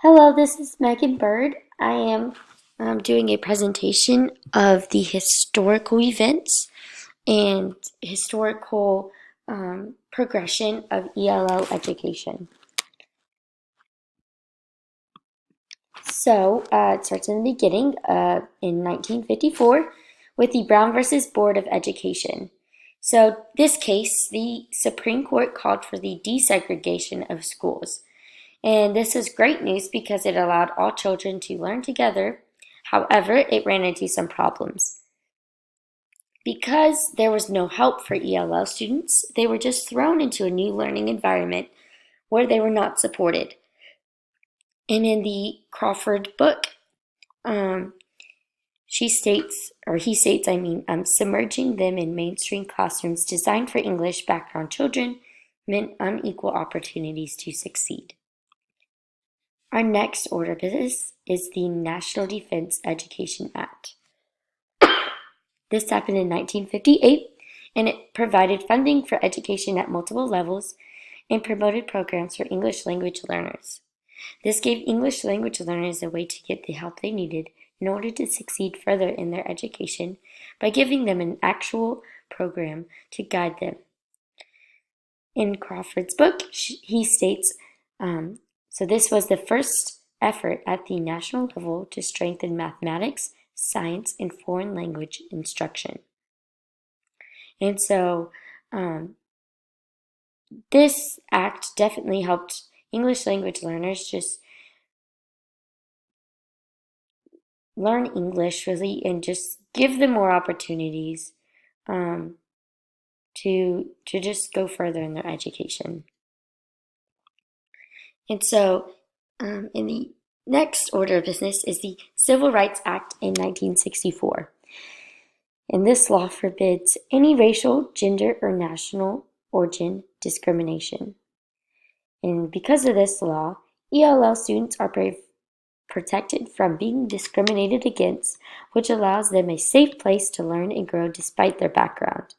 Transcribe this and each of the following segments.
Hello, this is Megan Bird. I am doing a presentation of the historical events and historical progression of ELL education. It starts in the beginning in 1954 with the Brown versus Board of Education. So, this case, the Supreme Court called for the desegregation of schools. And this is great news because it allowed all children to learn together. However, it ran into some problems. Because there was no help for ELL students, they were just thrown into a new learning environment where they were not supported. And in the Crawford book, um, he states, submerging them in mainstream classrooms designed for English background children meant unequal opportunities to succeed. Our next order of business is the National Defense Education Act. This happened in 1958, and it provided funding for education at multiple levels and promoted programs for English language learners. This gave English language learners a way to get the help they needed in order to succeed further in their education by giving them an actual program to guide them. In Crawford's book, he states, so this was the first effort at the national level to strengthen mathematics, science, and foreign language instruction. And so this act definitely helped English language learners just learn English really and just give them more opportunities to just go further in their education. And so in the next order of business is the Civil Rights Act in 1964. And this law forbids any racial, gender, or national origin discrimination. And because of this law, ELL students are protected from being discriminated against, which allows them a safe place to learn and grow despite their background.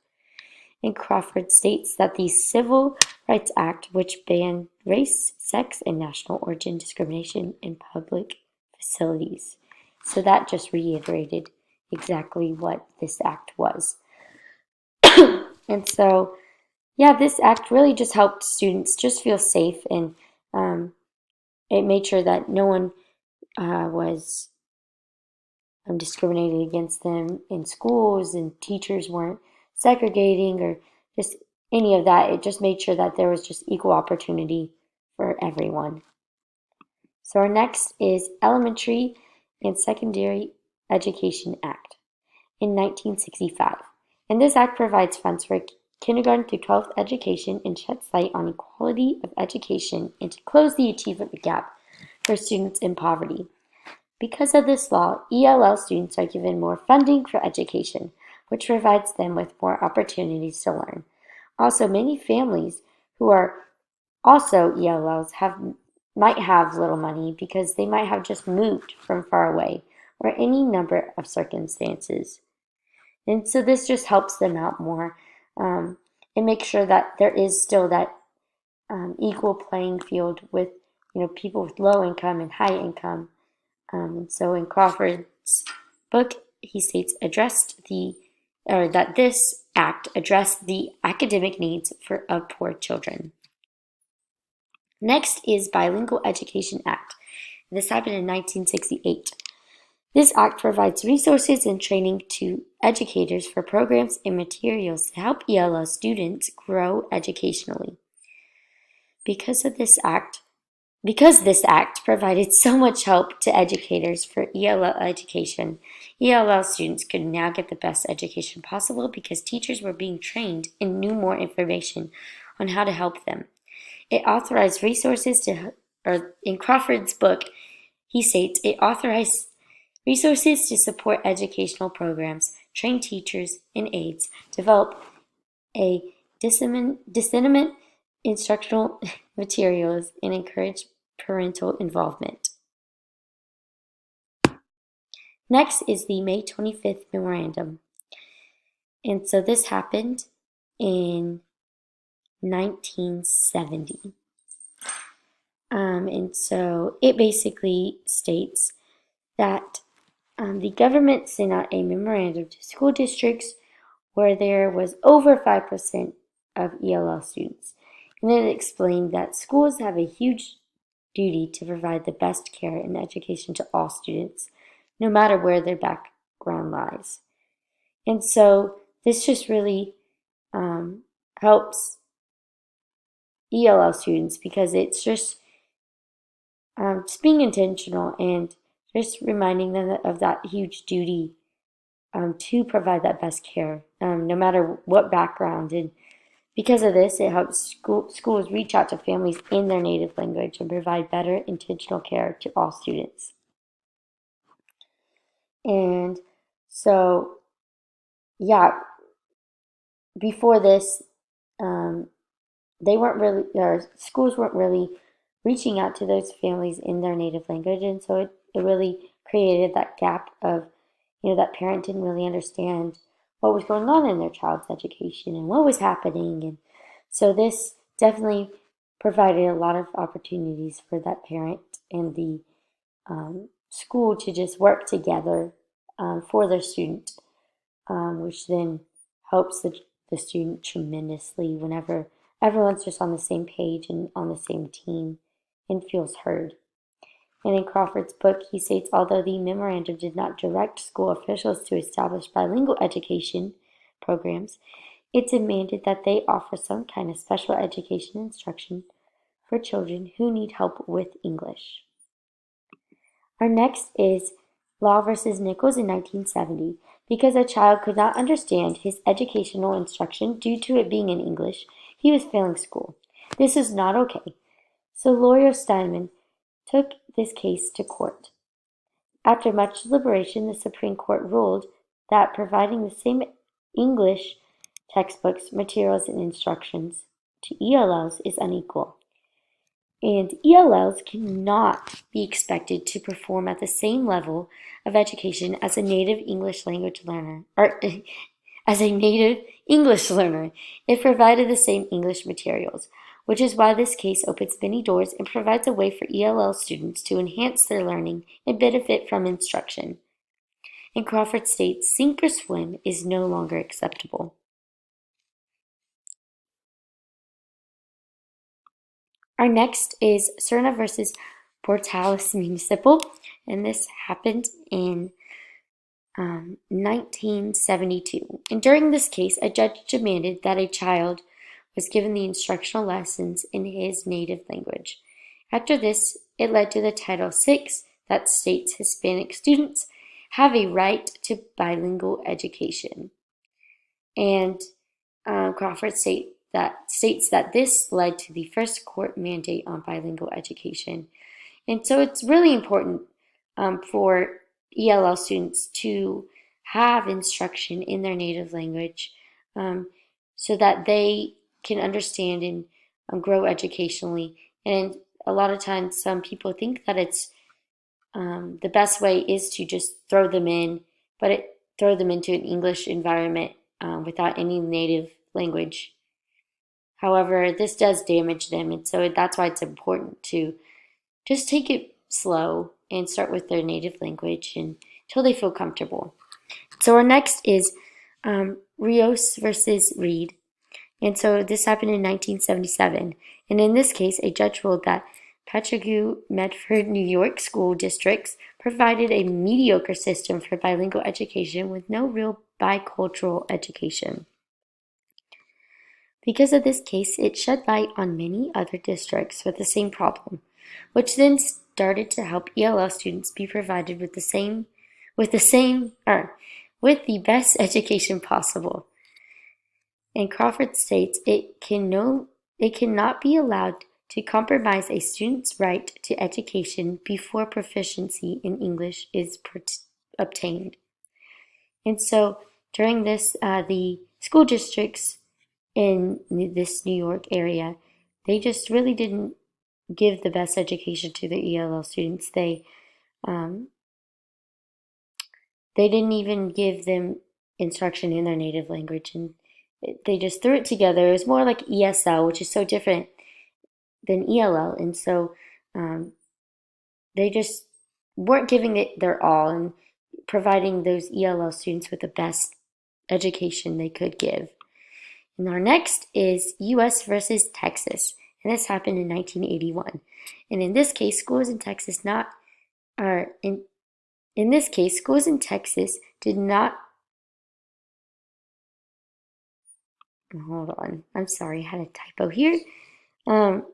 And Crawford states that the Civil Rights Act, which banned race, sex, and national origin discrimination in public facilities. So that just reiterated exactly what this act was. And so, yeah, this act really just helped students just feel safe, and it made sure that no one was discriminated against them in schools, and teachers weren't segregating or just any of that. It just made sure that there was just equal opportunity for everyone. So our next is Elementary and Secondary Education Act in 1965. And this act provides funds for kindergarten through 12th education and sheds light on equality of education and to close the achievement gap for students in poverty. Because of this law, ELL students are given more funding for education, which provides them with more opportunities to learn. Also, many families who are also ELLs might have little money because they might have just moved from far away or any number of circumstances. And so this just helps them out more and make sure that there is still that equal playing field with people with low income and high income. And so in Crawford's book, he states that this act addressed the academic needs of poor children. Next is Bilingual Education Act. This happened in 1968. This act provides resources and training to educators for programs and materials to help ELL students grow educationally. Because this act provided so much help to educators for ELL education, ELL students could now get the best education possible because teachers were being trained and knew more information on how to help them. It authorized resources in Crawford's book, he states, it authorized resources to support educational programs, train teachers and aides, develop a disseminate instructional materials, and encourage parental involvement. Next is the May 25th Memorandum. And so this happened in 1970. And so it basically states that the government sent out a memorandum to school districts where there was over 5% of ELL students. And it explained that schools have a huge duty to provide the best care and education to all students, no matter where their background lies. And so this just really helps ELL students because it's just being intentional and just reminding them of that huge duty to provide that best care, no matter what background. And because of this, it helps schools reach out to families in their native language and provide better intentional care to all students. And so, yeah, before this, um, they weren't really, or schools weren't really reaching out to those families in their native language. And so it really created that gap of, that parent didn't really understand what was going on in their child's education and what was happening. And so this definitely provided a lot of opportunities for that parent and the school to just work together for their student, which then helps the student tremendously whenever everyone's just on the same page and on the same team and feels heard. And in Crawford's book, he states although the memorandum did not direct school officials to establish bilingual education programs, it demanded that they offer some kind of special education instruction for children who need help with English. Our next is Law versus Nichols in 1970. Because a child could not understand his educational instruction due to it being in English, he was failing school. This is not okay. So lawyer Steinman took this case to court. After much deliberation, the Supreme Court ruled that providing the same English textbooks, materials, and instructions to ELLs is unequal. And ELLs cannot be expected to perform at the same level of education as a native English language learner, or as a native English learner, if provided the same English materials, which is why this case opens many doors and provides a way for ELL students to enhance their learning and benefit from instruction. And Crawford states, sink or swim is no longer acceptable. Our next is Cerna versus Portales Municipal, and this happened in 1972. And during this case, a judge demanded that a child was given the instructional lessons in his native language. After this, it led to the Title VI that states Hispanic students have a right to bilingual education. And Crawford states that this led to the first court mandate on bilingual education. And so it's really important for ELL students to have instruction in their native language so that they can understand and grow educationally. And a lot of times, some people think that it's the best way is to just throw them in, throw them into an English environment without any native language. However, this does damage them, and so that's why it's important to just take it slow and start with their native language until they feel comfortable. So our next is Rios versus Reed. And so this happened in 1977. And in this case, a judge ruled that Patchogue, Medford, New York school districts provided a mediocre system for bilingual education with no real bicultural education. Because of this case, it shed light on many other districts with the same problem, which then started to help ELL students be provided with the best education possible. And Crawford states it cannot be allowed to compromise a student's right to education before proficiency in English is obtained. And so during this, the school districts in this New York area, they just really didn't give the best education to the ELL students. They didn't even give them instruction in their native language, and they just threw it together. It was more like ESL, which is so different than ELL, and so Um, they just weren't giving it their all and providing those ELL students with the best education they could give. And our next is US versus Texas. And this happened in 1981. And in this case, schools in Texas not are in this case, schools in Texas did not hold on. I'm sorry, I had a typo here. Um,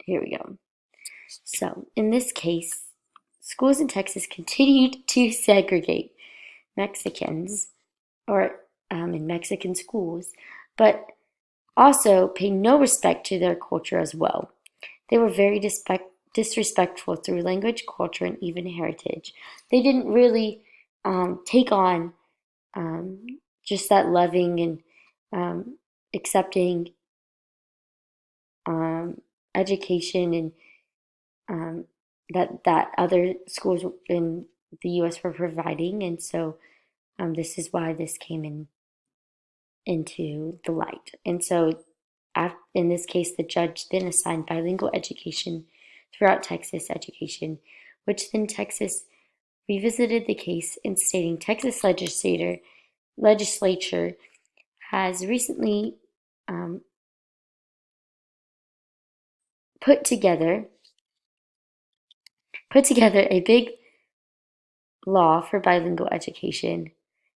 Here we go. So, in this case, schools in Texas continued to segregate Mexicans or in Mexican schools, but also pay no respect to their culture as well. They were very disrespectful through language, culture, and even heritage. They didn't really take on um, just that loving and accepting um, education and um, that other schools in the U.S. were providing, and so this is why this came into the light. And so, in this case, the judge then assigned bilingual education throughout Texas education, which then Texas revisited the case in stating Texas legislature has recently um, put together a big law for bilingual education.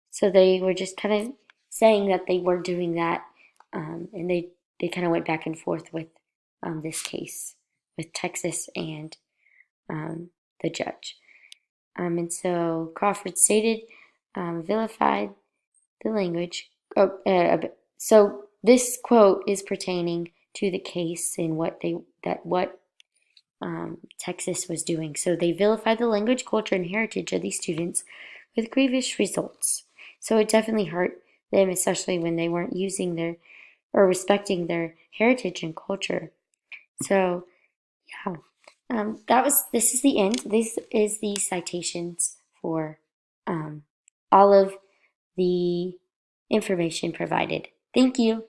So they were just kind of saying that they were doing that, and they kind of went back and forth with this case with Texas and the judge. And so Crawford stated, vilified the language. So this quote is pertaining to the case and what Texas was doing. So they vilified the language, culture, and heritage of these students with grievous results. So it definitely hurt them, especially when they weren't using their or respecting their heritage and culture. So yeah, this is the end. This is the citations for all of the information provided. Thank you.